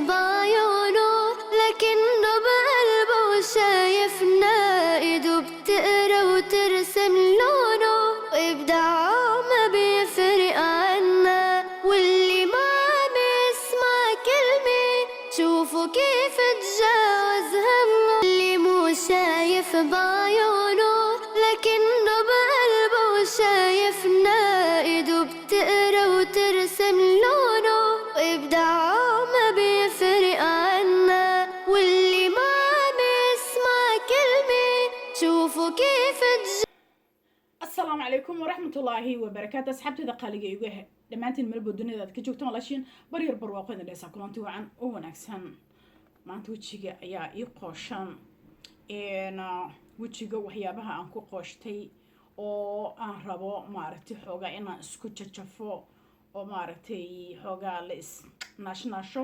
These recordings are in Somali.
بعيونه لكنه بقلبه شايفنا، ايده بتقرا وترسم لونه، وابداعه ما بيفرق عنا. واللي ما عم يسمع كلمة شوفوا كيف تجاوز همه. اللي مو شايف بعيونه لكنه بقلبه شايفنا، ايده بتقرا وترسم لونه، وابداعه ما بيفرق عنا. واللي ما عم يسمع كلمة شوفوا كيف السلام عليكم ورحمة الله وبركاته. أصحابتي دقاليقة يوجه دمانتين ملبو الدنيا ذات كجوكتون لاشين برير برواقين اللي ساكلونتي وعن ونكسن maanta wejiga ayaa ii qooshan wejiga waxyaabaha aan ku qooshtay oo aan rabo maaragtay xoogaa inaan isku jajafo oo maaragtay xoogaa la is naashnaasho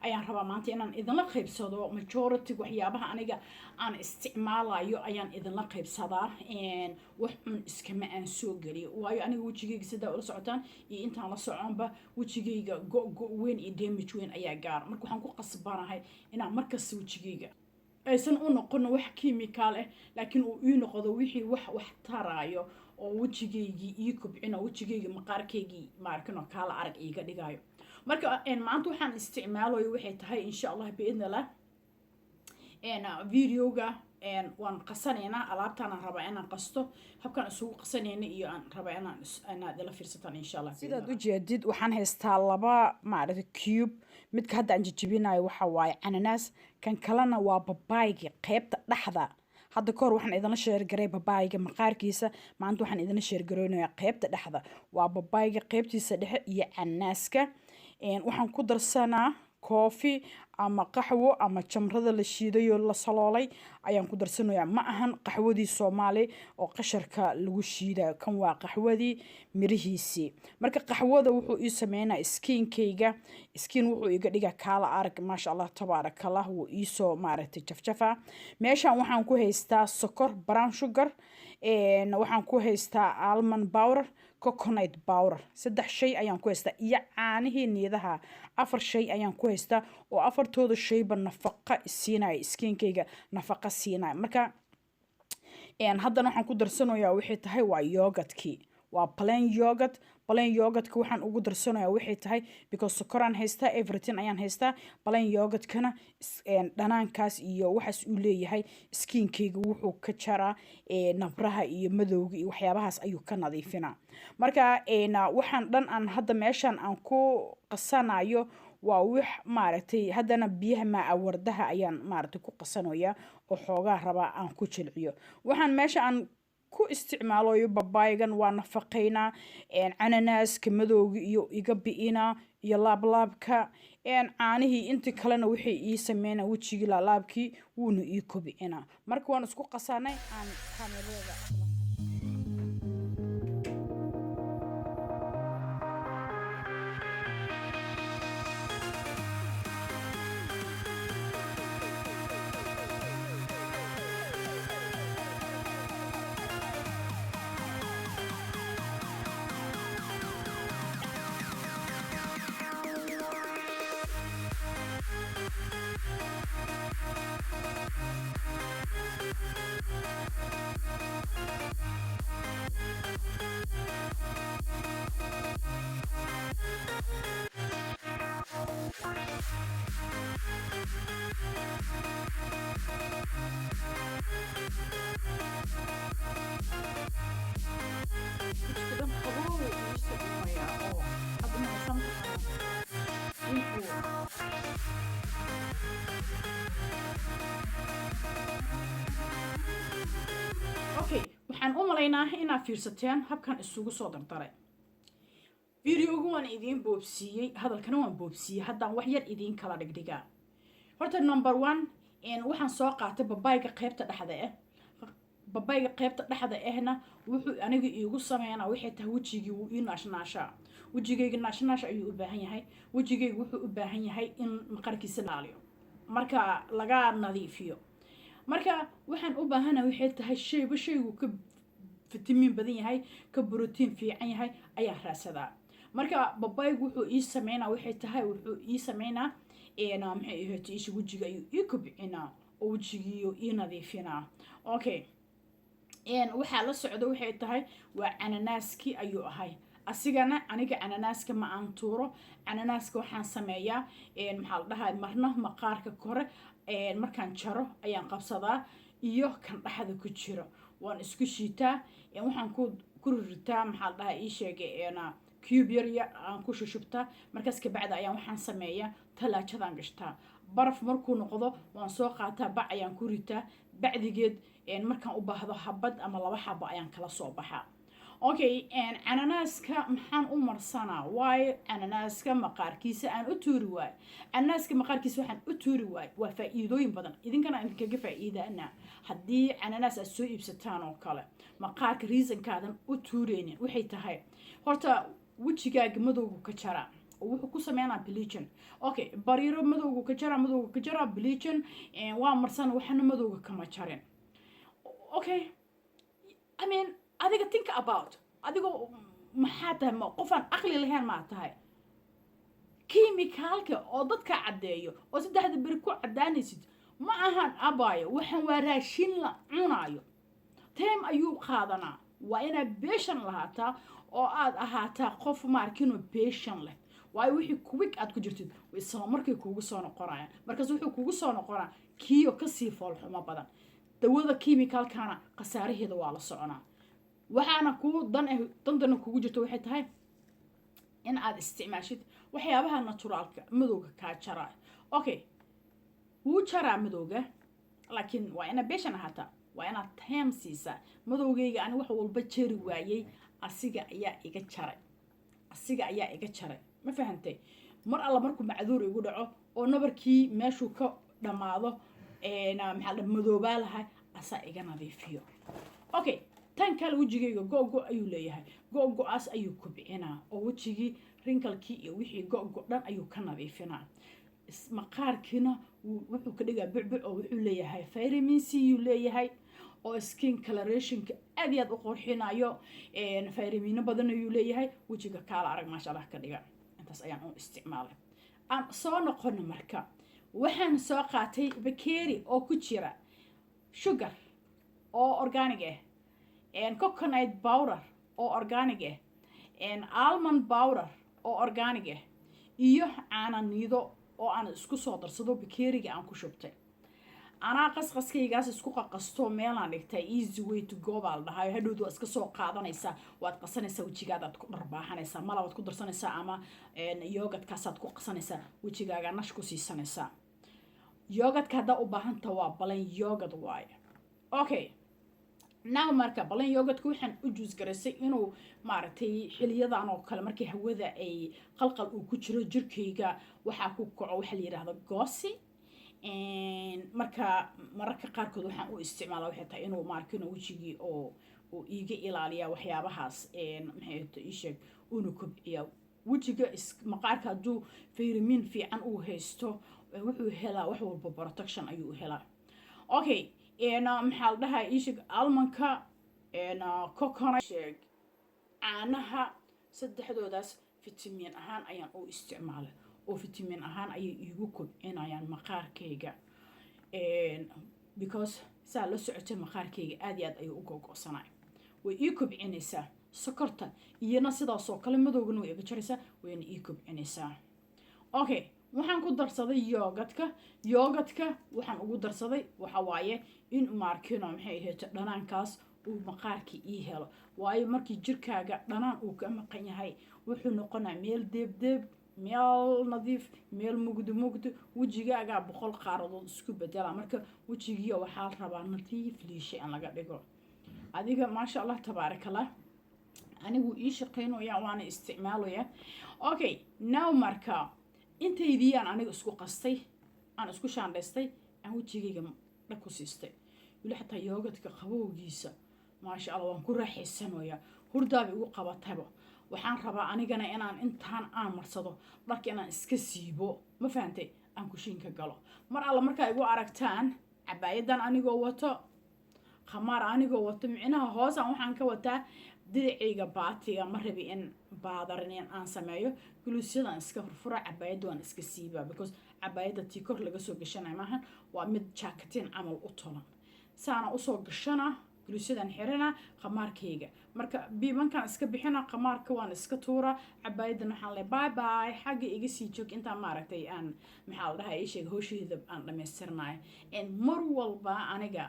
ayaan rabaa maanta inaan idinla qaybsado. majority waxyaabaha aniga aan isticmaalayo ayaan idinla qaybsadaa. wax un iskama aan soo geliyo waayo aniga wejigayga sidaa ula socotaan iyo intaan la soconba wejigayga go weyn iyo damage weyn ayaa gaar. marka waxaan ku qasbanahay inaan markasta wejigayga aysan u noqon wax kiimikaal ah, laakiin uu ii noqdo wixii wax taraayo oo wejigaygii ii kobcina, wejigayga maqaarkaygii maarkano kaala arag iiga dhigayo. marka maanta waxaan isticmaalayo waxay tahay insha allah biidnillah videoga waan qasanaynaa. alaabtaan rabaa inaan qasto, habkaan isugu qasanayna iyo aan rabaa inaad ila fiirsataan insha allah. sidaad u jeedid waxaan haystaa laba maaragtay cube. midka hadda aan jijibinayo waxa waaye cananaas, kan kalena waa babaayga qaybta dhexda. hadda kahor waxaan idinla sheergaray babaayga maqaarkiisa, maanta waxaan idinla sheergareynayaa qaybta dhexda. waa babaayga qaybtiisa dhexe iyo cananaaska. waxaan ku darsanaa koofi ama qaxwo ama jamrada la shiidayo la saloolay ayaan ku darsanayaa. ma ahan qaxwadii Soomaali oo qasharka lagu shiidayo, kan waa qaxwadii mirihiisii. marka qaxwada wuxuu ii sameynaa skinkayga, skin wuxuu iga dhigaa kaala arag maasha allah tabaarakallah. wuu ii soo maaragtay jafjafa. meeshaan waxaan ku haystaa sokor brown sugar, waxaan ku haystaa almond powder, coconut powder. 3 shay ayaan ku haystaa iyo caanihii niidaha 4 shay ayaan ku haystaa oo afartooda shayba nafaqa siinaya, skinkayga nafaqa siinaya. marka haddana waxaan ku darsanayaa waxay tahay waa yogurtkii, waa plain yogurt. plain yogurtka waxaan ugu darsanayaa waxay tahay because sokoraan haystaa, everything ayaan haystaa. plain yogurtkana dhanaankaas iyo waxaas uu leeyahay skinkayga wuxuu ka jaraa nabraha iyo madowga iyo waxyaabahaas ayuu ka nadiifinaa. marka waxaan dhan aan hadda meeshaan aan ku qasanayo waa wax maaragtay haddana biyaha maawardaha ayaan maaragtay ku qasanayaa oo xoogaa rabaa aan ku jilciyo. waxaan meesha aan ku isticmaalayo babaaygan waa nafaqeynaa, cananaaska madowga iyo iga bi'ina iyo laablaabka, caanihii intii kalena waxay ii sameynaa wejigii laalaabkii wuuna ii kobcinaa. marka waan isku qasanay aan kamerada okay. waxaan u malaynaa inaad fiirsateen habkan isugu soo dardaray. videogu waan idiin boobsiiyey, hadalkana waan boobsiiyey. haddaan wax yar idiin kala dhigdhigaa. horta number 1 waxaan soo qaatay babaayga qaybta dhexda ah. babaayga qaybta dhexda ahna wuxuu aniga iigu sameynaa waxay tahay wejigii wuu ii naashnaashaa. wejigayga naashnaasha ayuu u baahan yahay. wejigayga wuxuu u baahan yahay in maqaarkiisa laaliyo marka laga nadiifiyo. marka waxaan u baahanahay waxay tahay shaygu ka fitamiin badan yahay, ka borotiin fiican yahay ayaa raadsadaa. marka babaaygu wuxuu ii sameynaa waxay tahay wuxuu ii sameynaa maxay ahayd isha wejiga ayuu ii kobcinaa oo wejigiiyo ii nadiifinaa. Okay, waxaa la socda waxay tahay waa cananaaskii ayuu ahay asigana. aniga cananaaska ma aan tuuro, cananaaska waxaan sameeyaa maxaa la dhahaa marna maqaarka kore markaan jaro ayaan qabsadaa iyo kan dhaxda ku jiro waan isku shiitaa, waxaan ku riritaa maxaa la dhahaa ii sheegay cube yar aan ku shushubtaa. markaas kabacdi ayaan waxaan sameeyaa talaajadaan gashtaa. baraf markuu noqdo waan soo qaataa, bac ayaan ku ritaa, bacdigeed markaan u baahdo habad ama 2 xabo ayaan kala soo baxaa. Okay, cananaaska maxaan u marsanaa? waayo cananaaska maqaarkiisa aan u tuuri waayo. cananaaska maqaarkiisa waxaan u tuuri waayo waa faa'iidooyin badan, idinkana idinkaga faa'iidaana haddii cananaas aad soo iibsataan oo kale. maqaarka reasonkaadan u tuureynin waxay tahay horta wejigaaga madowgu ka jara oo wuxuu ku sameynaa bleaching. Okay, bariiro madowgu ka jara bleaching waa marsan waxana madowga kama jarin. Okay, I mean adiga think about adigo maxaa tahay qofaan aqli lahayn ma tahay. kiimikaalka oo dadka caddeeyo oo 3 beri ku cadaanaysid ma ahan abaayo, waxaan waa raashin la cunaayo. time ayuu qaadanaa, waa inaad patient lahaataa oo aad ahaataa qof maarkino patient leh. waayo wixii quick aad ku jirtid isla markay kuugu soo noqonayaan, markaas wuxuu kuugu soo noqonaa kiyo kasii foolxumo badan. dawada kiimikaalkana khasaaraheeda waa la soconaa. waxaana kuu dantana kugu jirto waxay tahay in aad isticmaashid waxyaabaha naturaalka madowga kaa jaraa. Okay, wuu jaraa madowga laakiin waa inaad patient ahaataa, waa inaad time siisaa. madowgayga ani wax walba jari waayey, asiga ayaa iga jaray. ma fahantay? mar alla markuu macduur igu dhaco oo nabarkii meeshuu ka dhammaado maxaa la madoobaa lahay asaa iga nadiifiyo. Okay, tan kale wejigayga go ayuu leeyahay. go-aas ayuu kobcinaa oo wejigii rinkalkii iyo wixii go dhan ayuu ka nadiifinaa. maqaarkiina wuxuu ka dhigaa bucbuc oo wuxuu leeyahay vitamin C yuu leeyahay oo skin colorationka aad iyo aad u qurxinayo. vitamino badan ayuu leeyahay. wejiga kaala arag maasha Allah ka dhiga. intaas ayaan u isticmaalay. aan soo noqono marka waxaan soo qaatay bakeeri oo ku jira sugar oo organic coconut powder oo organic almond powder oo organic iyo caano niido oo aan isku soo darsado bakeeriga aan ku shubtay. anaa qasqaskaygaas isku qaqasto meelaan dhigtay easy way to go baa la dhahayo. hadhowdu waa iska soo qaadanaysaa, waad qasanaysaa wejigaadaad ku dharbaaxanaysaa, malabaad ku darsanaysaa ama yoogadkaasaad ku qasanaysaa, wejigaaga nash ku siisanaysaa. yoogadka haddaa u baahanta waa balan yoogad waaye. Okay, now marka balan yoogadka waxaan u juus garaysay inuu maaragtay xiliyadan oo kale markii hawada ay qalqal uu ku jiro jirkayga waxaa ku kaco waxa la yiraahdo goosi. marka mararka qaarkood waxaan u isticmaalaa waxay tahay inuu maarkino wejigii oo iiga ilaaliya waxyaabahaas maxay tahay isheeg una kobciya wejiga. maqaarka hadduu vitamin fiican uu haysto wuxuu helaa wax walba protection ayuu helaa. Okay, maxaa la dhahaa isheeg almanka coconut sheeg caanaha saddexdoodaas vitamin ahaan ayaan u isticmaalay oo vitamin ahaan ayay iigu kobcinayaan maqaarkayga. because saa la socotay maqaarkayga aad iyo aad ayuu u gogo'sanay. way ii kobcinaysaa. sokorta iyana sidaasoo kale madowgana way iga jaraysaa, wayna ii kobcinaysaa. Okay, waxaan ku darsaday yoogadka waxaan ugu darsaday waxa waaye in maarkino maxay ahayd dhanaankaas uu maqaarkii ii helo. waayo markii jirkaaga dhanaan uu ka maqan yahay wuxuu noqonaa meel deeb meel nadiif, meel mugdi wejigaaga 100 qaaradood isku bedela. marka wejigiiyo waxaa rabaa nadiif liishay aan laga dhigo. adiga maasha Allah tabaarakallah anigu ii shaqeynaya waana isticmaalaya. Okay, now marka intaydii aan aniga isku qastay aan isku shaandhaystay aan wejigayga dhag ku siistay. weli xataa yoogadka qabowgiisa maasha Allah waan ku raaxaysanayaa. hurdaabi ugu qabatayba waxaan rabaa anigana inaan intaan aan marsado dharka inaan iska siibo. ma fahantay? aan kushiinka galo. mar alla markaa igu aragtaan cabaayadan anigoo wato, khamaar anigoo wato, micnaha hoosaan waxaan ka wataa diricayga baatiga. ma rabi in baadarin in aan sameeyo. guluusyadan iska furfura, cabaayadda waan iska siibaa because cabaayadda tii kor laga soo gashanay maahan waa mid jaakatiin camal u tolan saana usoo gashana guluusadan xirana qamaarkayga marka biibankan iska bixina qamaarka waan iska tuura cabaayaddan waxaan leeyahay bye bye xagga iga sii joog intaan maaragtay aan maxaa la dhahaa ii sheeg hawsheeda aan dhammaystirnaay mar walba aniga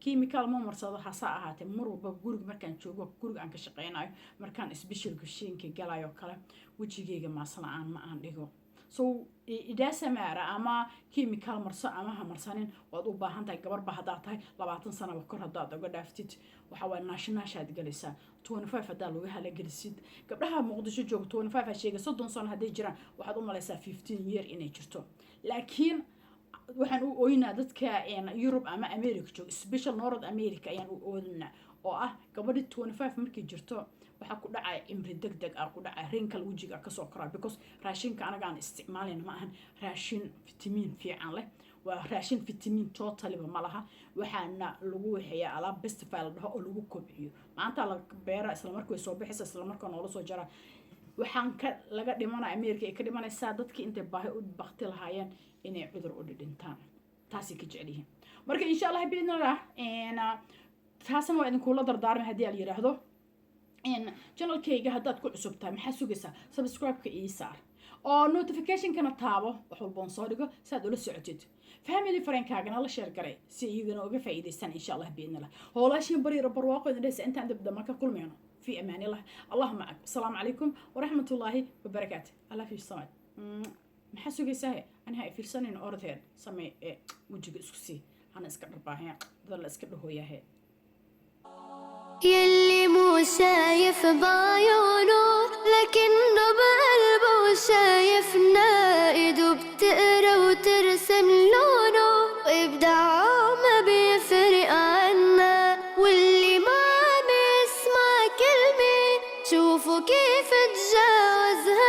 chemical ma marsado hasa ahaatee mar walba guriga markaan joogo guriga aan ka shaqeynayo markaan special kushiinka galayo kale wejigayga maasla aan ma aan dhigo so idaasamara ama chemical marso ama ha marsanin waad u baahan tahay gabarba haddaad tahay 20 sano kor haddaad uga dhaaftid waxa waa naashinaashaad galaysaa 25 haddaa lagu hala gelisid gabdhaha muqdisho jooga 25 sheega 30 sano hadday jiraan waxaad u malaysaa 15 year inay jirto laakiin waxaan u ooynaa dadka Europe ama America jooga special North America ayaan u ooynaa oo ah gabadhi 25 markay jirto waxa ku dhacay imri degdeg ah ku dhacay wrinkle wajiga ka soo koraa because raashinka anaga aan isticmaalin ma ahan raashin vitamin fiican leh waa raashin vitamin totally ma laha waxaana lagu waxeeyaa alaab best file dhaho oo lagu kobciyo maanta la beera isla markii ay soo bixisa isla markaa noola soo jara waxaan ka laga dhimanaa America ay ka dhimanaysaa dadkii intay baahi u baqti lahaayeen inay cudur u dhintaan taasi ka jecelihiin marka insha Allah biidnaa taasna waa idin kula dardaarmay hadii aan yiraahdo channelkayga haddaad ku cusub tahay maxaa sugaysaa subscribe-ka ii saar oo notification-kana taabo wax walba aan soo dhigo si aad ula socotid family friend-kaagana la share garay si iyagana uga faa'iidaystaan insha Allah biidnaa howlaashin bariiro barwaaqo idin dhaysa intaan dib marka kulmayno في أمان الله الله معك السلام عليكم ورحمة الله وبركاته الله في الصمد محسوق يساه أنا هاي في سنين أرضين سمي وجهك اسكسي أنا اسكت رباهي ظل اسكت هو ياهي يلي مو شايف بعيونه لكنه بقلبه شايفنا ايده بتقرا وترسم لونه وابداعه ما بيفرق عنا واللي ما عم يسمع كلمة شوفوا كيف تجاوزها